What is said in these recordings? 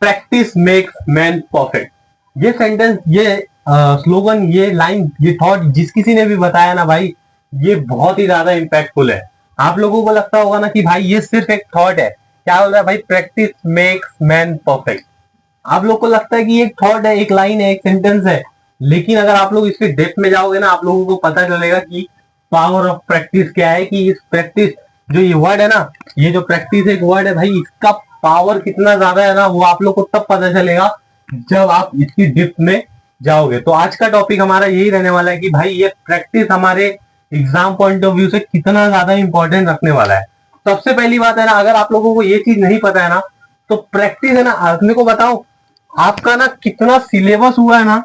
Practice makes man perfect. ये sentence, ये slogan, ये लाइन, ये थॉट जिस किसी ने भी बताया ना भाई, ये बहुत ही ज्यादा इम्पैक्टफुल है। आप लोगों को लगता होगा ना कि भाई ये सिर्फ एक थॉट है, क्या बोल रहा है भाई, प्रैक्टिस मेक्स मैन परफेक्ट। आप लोग को लगता है कि एक थॉट है, एक लाइन है, एक सेंटेंस है, लेकिन अगर आप लोग इसके डेप्थ में जाओगे ना, आप लोगों को पता चलेगा कि पावर ऑफ प्रैक्टिस क्या है। कि इस प्रैक्टिस, जो ये वर्ड है ना, ये जो प्रैक्टिस एक वर्ड है भाई, इसका पावर कितना ज्यादा है ना, वो आप लोग को तब पता चलेगा जब आप इसकी डेप्थ में जाओगे। तो आज का टॉपिक हमारा यही रहने वाला है कि भाई ये प्रैक्टिस हमारे एग्जाम पॉइंट ऑफ व्यू से कितना ज्यादा इंपॉर्टेंट रखने वाला है। सबसे पहली बात है ना, अगर आप लोगों को ये चीज नहीं पता है ना, तो प्रैक्टिस है ना, अपने को बताओ आपका ना कितना सिलेबस हुआ है ना,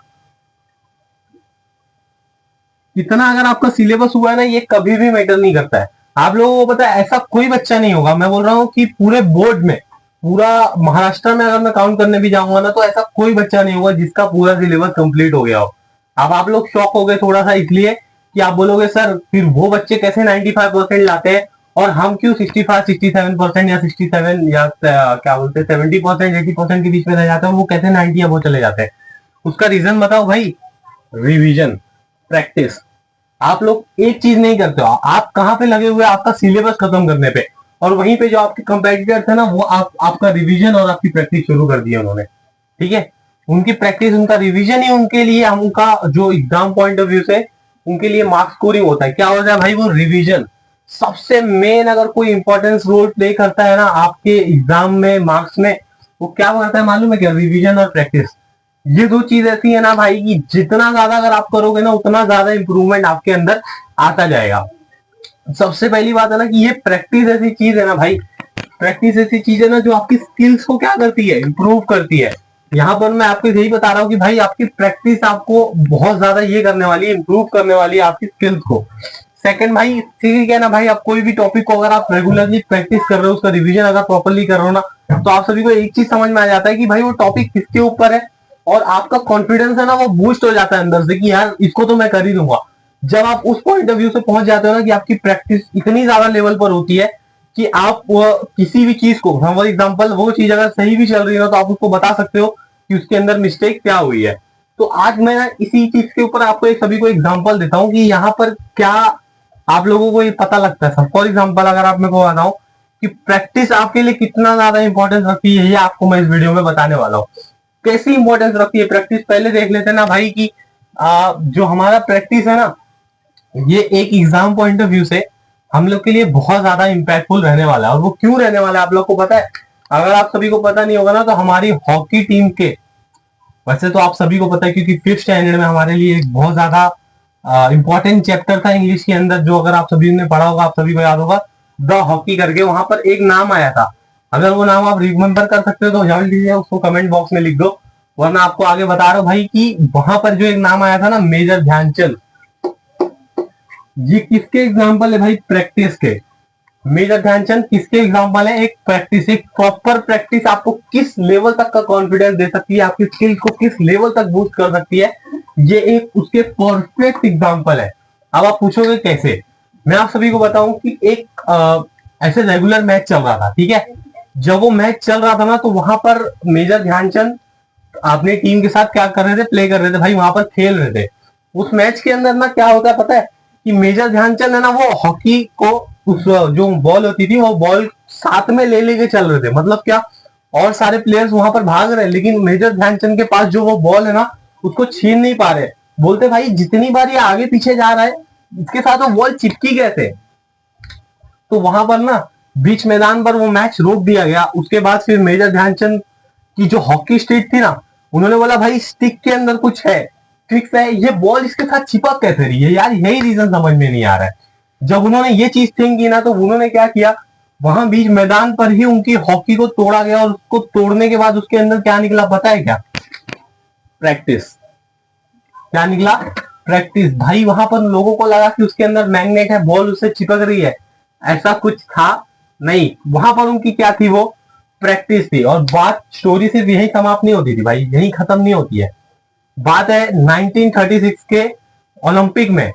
कितना अगर आपका सिलेबस हुआ है ना, ये कभी भी मैटर नहीं करता है। आप लोगों को पता है, ऐसा कोई बच्चा नहीं होगा, मैं बोल रहा हूं कि पूरे बोर्ड में, पूरा महाराष्ट्र में अगर मैं काउंट करने भी जाऊंगा ना, तो ऐसा कोई बच्चा नहीं होगा जिसका पूरा सिलेबस कंप्लीट हो गया हो। अब आप लोग शॉक हो गए थोड़ा सा, इसलिए कि आप बोलोगे सर फिर वो बच्चे कैसे 95% लाते हैं और हम क्यों 65 67% या 67 या क्या बोलते हैं 70% 80% के बीच में रह जाते हैं, वो कैसे 90 या वो चले जाते हैं। उसका रीजन बताओ भाई, रिवीजन, प्रैक्टिस। आप लोग एक चीज नहीं करते हो, आप कहां पे लगे हुए, आपका सिलेबस खत्म करने पे, और वहीं पे जो आपके कंपेटिटर थे ना, वो आपका रिवीजन और आपकी प्रैक्टिस शुरू कर दिया उन्होंने। ठीक है, उनकी प्रैक्टिस, उनका रिवीजन ही उनके लिए, उनका जो एग्जाम पॉइंट ऑफ व्यू से उनके लिए मार्क्स स्कोरिंग होता है। क्या होता है भाई, वो रिवीजन सबसे मेन, अगर कोई इंपॉर्टेंस रोल प्ले करता है ना आपके एग्जाम में, मार्क्स में, वो क्या करता है मालूम है क्या, रिवीजन और प्रैक्टिस। ये दो चीज ऐसी है ना भाई कि जितना ज्यादा अगर आप करोगे ना, उतना ज्यादा इंप्रूवमेंट आपके अंदर आता जाएगा। सबसे पहली बात है ना कि ये प्रैक्टिस ऐसी चीज है ना भाई, प्रैक्टिस ऐसी चीज है ना जो आपकी स्किल्स को क्या करती है, इंप्रूव करती है। यहाँ पर मैं आपको यही बता रहा हूँ कि भाई आपकी प्रैक्टिस आपको बहुत ज्यादा ये करने वाली है, इंप्रूव करने वाली है आपकी स्किल्स को। सेकंड भाई, ठीक है ना भाई, आप कोई भी टॉपिक को अगर आप रेगुलरली प्रैक्टिस कर रहे हो, उसका रिवीजन अगर प्रॉपरली कर रहे हो ना, तो आप सभी को एक चीज समझ में आ जाता है कि भाई वो टॉपिक किसके ऊपर है, और आपका कॉन्फिडेंस है ना वो बूस्ट हो जाता है अंदर से कि यार इसको तो मैं कर ही दूंगा। जब आप उस पॉइंट ऑफ व्यू से पहुंच जाते हो ना कि आपकी प्रैक्टिस इतनी ज्यादा लेवल पर होती है कि आप किसी भी चीज को, फॉर एग्जाम्पल वो चीज अगर सही भी चल रही है तो आप उसको बता सकते हो कि उसके अंदर मिस्टेक क्या हुई है। तो आज मैं इसी चीज के ऊपर आपको एक सभी को एग्जांपल देता हूं कि यहाँ पर क्या आप लोगों को ये पता लगता है। फॉर एग्जाम्पल अगर आप मेरे को बताऊं कि प्रैक्टिस आपके लिए कितना ज्यादा इंपॉर्टेंस रखती है, ये आपको मैं इस वीडियो में बताने वाला हूँ। कैसी इंपॉर्टेंस रखती है प्रैक्टिस, पहले देख लेते हैं ना भाई कि जो हमारा प्रैक्टिस है ना, ये एक एग्जाम पॉइंट ऑफ व्यू से हम लोग के लिए बहुत ज्यादा इंपैक्टफुल रहने वाला है। और वो क्यों रहने वाला है आप लोग को पता है? अगर आप सभी को पता नहीं होगा ना, तो हमारी हॉकी टीम के, वैसे तो आप सभी को पता है क्योंकि फिफ्थ स्टैंडर्ड में हमारे लिए एक बहुत ज्यादा इंपॉर्टेंट चैप्टर था इंग्लिश के अंदर, जो अगर आप सभी ने पढ़ा होगा, आप सभी को याद होगा, द हॉकी करके, वहां पर एक नाम आया था। अगर वो नाम आप रिमेम्बर कर सकते हो तो जल्द लीजिए, उसको कमेंट बॉक्स में लिख दो, वरना आपको आगे बता रहा हूं भाई कि वहां पर जो एक नाम आया था ना, मेजर ध्यानचंद, ये किसके एग्जाम्पल है भाई, प्रैक्टिस के। मेजर ध्यानचंद किसके एग्जाम्पल है, एक प्रैक्टिस, एक प्रॉपर प्रैक्टिस आपको किस लेवल तक का कॉन्फिडेंस दे सकती है, आपकी स्किल को किस लेवल तक बूस्ट कर सकती है, ये एक उसके परफेक्ट एग्जाम्पल है। अब आप पूछोगे कैसे, मैं आप सभी को बताऊं कि एक ऐसे रेगुलर मैच चल रहा था, ठीक है। जब वो मैच चल रहा था ना, तो वहां पर मेजर ध्यानचंद अपनी टीम के साथ क्या कर रहे थे, प्ले कर रहे थे भाई, वहां पर खेल रहे थे। उस मैच के अंदर ना क्या होता है पता है, कि मेजर ध्यानचंद है ना, वो हॉकी को, उस जो बॉल होती थी, वो बॉल साथ में ले लेके चल रहे थे। मतलब क्या, और सारे प्लेयर्स वहां पर भाग रहे हैं, लेकिन मेजर ध्यानचंद के पास जो वो बॉल है ना, उसको छीन नहीं पा रहे। बोलते भाई जितनी बार ये आगे पीछे जा रहा है, इसके साथ वो बॉल चिपकी गए थे। तो वहां पर ना बीच मैदान पर वो मैच रोक दिया गया। उसके बाद फिर मेजर ध्यानचंद की जो हॉकी स्टिक थी ना, उन्होंने बोला भाई स्टिक के अंदर कुछ है, ट्रिक्स है, ये बॉल इसके साथ चिपक कैसे रही है यार, यही रीजन समझ में नहीं आ रहा है। जब उन्होंने ये चीज थिंक की ना, तो उन्होंने क्या किया, वहां बीच मैदान पर ही उनकी हॉकी को तोड़ा गया, और उसको तोड़ने के बाद उसके अंदर क्या निकला पता है क्या, प्रैक्टिस। क्या निकला, प्रैक्टिस। भाई वहां पर लोगों को लगा कि उसके अंदर मैग्नेट है, बॉल उससे चिपक रही है, ऐसा कुछ था नहीं। वहां पर उनकी क्या थी, वो प्रैक्टिस थी। और बात, स्टोरी सिर्फ यही समाप्त नहीं होती थी भाई, यही खत्म नहीं होती है। बात है 1936 के ओलंपिक में,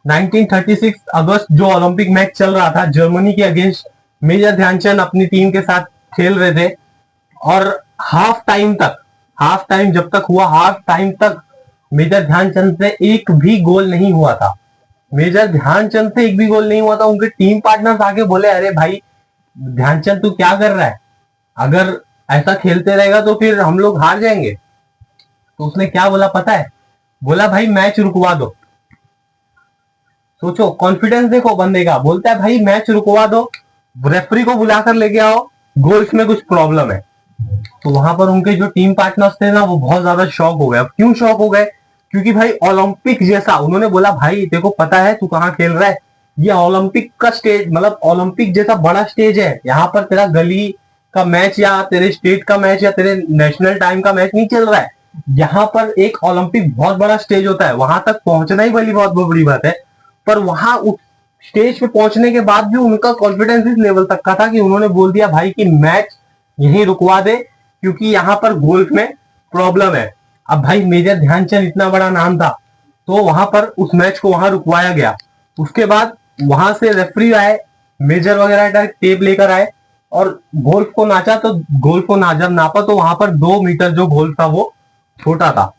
1936 अगस्त जो ओलंपिक मैच चल रहा था जर्मनी के अगेंस्ट, मेजर ध्यानचंद अपनी टीम के साथ खेल रहे थे, और हाफ टाइम जब तक हुआ, हाफ टाइम तक मेजर ध्यानचंद से एक भी गोल नहीं हुआ था। मेजर ध्यानचंद से एक भी गोल नहीं हुआ था। उनके टीम पार्टनर्स आके बोले, अरे भाई ध्यानचंद तू क्या कर रहा है, अगर ऐसा खेलते रहेगा तो फिर हम लोग हार जाएंगे। तो उसने क्या बोला पता है? बोला भाई मैच रुकवा दो। सोचो कॉन्फिडेंस देखो बंदे का। बोलता है भाई मैच रुकवा दो, रेफरी को बुलाकर लेके आओ, गोल्स में कुछ प्रॉब्लम है। तो वहां पर उनके जो टीम पार्टनर्स थे ना, वो बहुत ज्यादा शॉक हो गए। अब क्यों शॉक हो गए? क्योंकि भाई ओलंपिक जैसा, उन्होंने बोला भाई देखो पता है तू कहाँ खेल रहा है, ये ओलंपिक का स्टेज, मतलब ओलंपिक जैसा बड़ा स्टेज है। यहाँ पर तेरा गली का मैच या तेरे स्टेट का मैच या तेरे नेशनल टाइम का मैच नहीं चल रहा है। यहाँ पर एक ओलंपिक बहुत बड़ा स्टेज होता है, वहां तक पहुंचना ही भली बहुत बड़ी बात है। पर वहां उस स्टेज पे पहुंचने के बाद भी उनका कॉन्फिडेंस इस लेवल तक का था कि उन्होंने बोल दिया भाई कि मैच यहीं रुकवा दे, क्योंकि यहाँ पर गोल्फ में प्रॉब्लम है। अब भाई मेजर ध्यानचंद इतना बड़ा नाम था, तो वहां पर उस मैच को वहां रुकवाया गया। उसके बाद वहां से रेफरी आए, मेजर वगैरह का टेप लेकर आए और गोल्फ को नाचा। तो गोल्फ को जब नापा तो वहां पर 2 मीटर जो गोल्फ था वो छोटा था।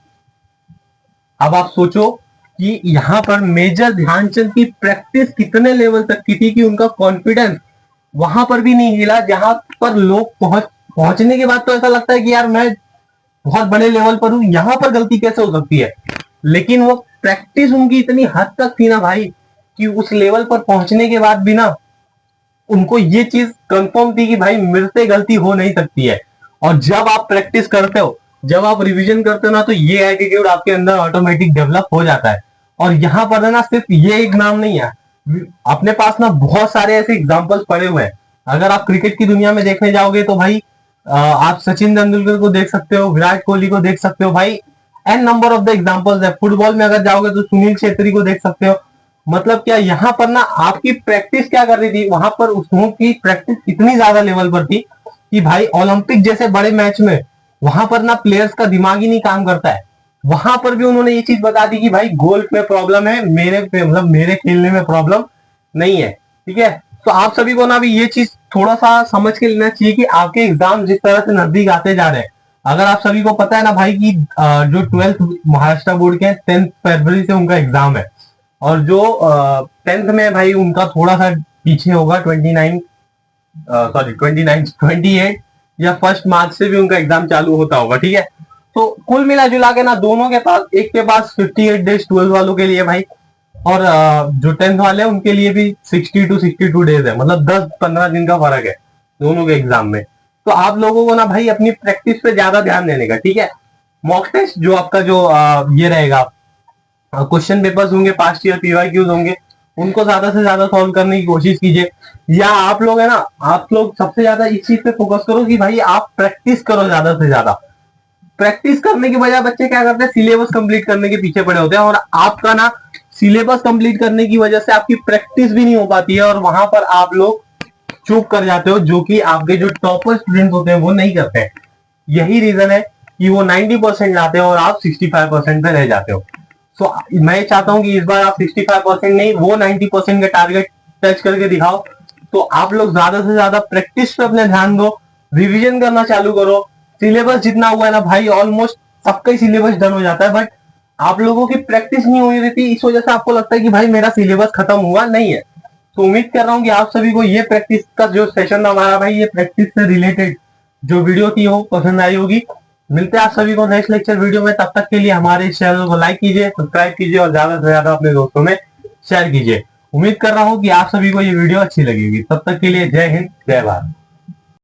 अब आप सोचो कि यहाँ पर मेजर ध्यानचंद की प्रैक्टिस कितने लेवल तक की थी कि उनका कॉन्फिडेंस वहां पर भी नहीं हिला, जहां पर लोग पहुंचने के बाद तो ऐसा लगता है कि यार मैं बहुत बड़े लेवल पर हूं, यहां पर गलती कैसे हो सकती है। लेकिन वो प्रैक्टिस उनकी इतनी हद तक थी ना भाई, कि उस लेवल पर पहुंचने के बाद भी ना उनको ये चीज कंफर्म थी कि भाई मेरे से गलती हो नहीं सकती है। और जब आप प्रैक्टिस करते हो, जब आप रिवीजन करते हो ना, तो ये एटीट्यूड आपके अंदर ऑटोमेटिक डेवलप हो जाता है। और यहाँ पर ना सिर्फ ये एक नाम नहीं है, अपने पास ना बहुत सारे ऐसे एग्जाम्पल्स पड़े हुए हैं। अगर आप क्रिकेट की दुनिया में देखने जाओगे तो भाई आप सचिन तेंदुलकर को देख सकते हो, विराट कोहली को देख सकते हो, भाई n number of the examples है। फुटबॉल में अगर जाओगे तो सुनील छेत्री को देख सकते हो। मतलब क्या यहाँ पर ना आपकी प्रैक्टिस क्या कर रही थी, वहां पर उसकी की प्रैक्टिस इतनी ज्यादा लेवल पर थी कि भाई ओलंपिक जैसे बड़े मैच में वहां पर ना प्लेयर्स का दिमाग ही नहीं काम करता है। वहां पर भी उन्होंने ये चीज बता दी कि भाई गोल्फ में प्रॉब्लम है, मेरे मतलब मेरे खेलने में प्रॉब्लम नहीं है। ठीक है, तो आप सभी को ना भी ये चीज थोड़ा सा समझ के लेना चाहिए कि आपके एग्जाम जिस तरह से नजदीक आते जा रहे हैं। अगर आप सभी को पता है ना भाई कि जो 12th महाराष्ट्र बोर्ड के 10 फरवरी से उनका एग्जाम है, और जो 10th में भाई उनका थोड़ा सा पीछे होगा, 28 या 1 मार्च से भी उनका एग्जाम चालू होता होगा। ठीक है, तो कुल मिला जुला के ना दोनों के पास, एक के पास 58 डेज 12 वालों के लिए भाई, और जो 10th वाले हैं उनके लिए भी 60 to 62 डेज है। मतलब 10-15 दिन का फर्क है दोनों के एग्जाम में। तो आप लोगों को ना भाई अपनी प्रैक्टिस पे ज्यादा ध्यान देने का। ठीक है, मॉक टेस्ट जो आपका जो ये रहेगा, क्वेश्चन पेपर्स होंगे, पास्ट ईयर पीवाईक्यूज होंगे, उनको ज्यादा से ज्यादा सॉल्व करने की कोशिश कीजिए। या आप लोग है ना, आप लोग सबसे ज्यादा इस चीज पे फोकस करो कि भाई आप प्रैक्टिस करो ज्यादा से ज्यादा। प्रैक्टिस करने की बजाय बच्चे क्या करते हैं, सिलेबस कंप्लीट करने के पीछे पड़े होते हैं, और आपका ना सिलेबस कंप्लीट करने की वजह से आपकी प्रैक्टिस भी नहीं हो पाती है, और वहां पर आप लोग चूक कर जाते हो, जो कि आपके जो टॉपर स्टूडेंट होते हैं वो नहीं करते हैं। यही रीजन है कि वो 90% लाते हैं और आप 65% पे रह जाते हो। तो मैं चाहता हूं कि इस बार आप 65% नहीं, वो 90% का टारगेट टच करके दिखाओ। तो आप लोग ज्यादा से ज्यादा प्रैक्टिस पे अपने ध्यान दो, रिवीजन करना चालू करो। सिलेबस जितना हुआ है ना भाई, ऑलमोस्ट सबका ही सिलेबस डन हो जाता है, बट आप लोगों की प्रैक्टिस नहीं हो रही थी, इस वजह से आपको लगता है कि भाई मेरा सिलेबस खत्म हुआ नहीं है। तो उम्मीद कर रहा हूँ कि आप सभी को ये प्रैक्टिस का जो सेशन था हमारा भाई, ये प्रैक्टिस से रिलेटेड जो वीडियो थी वो पसंद आई होगी। मिलते हैं आप सभी को नेक्स्ट लेक्चर वीडियो में। तब तक के लिए हमारे इस चैनल को लाइक कीजिए, सब्सक्राइब कीजिए और ज्यादा से ज्यादा अपने दोस्तों में शेयर कीजिए। उम्मीद कर रहा हूँ कि आप सभी को ये वीडियो अच्छी लगेगी। तब तक के लिए जय हिंद, जय भारत।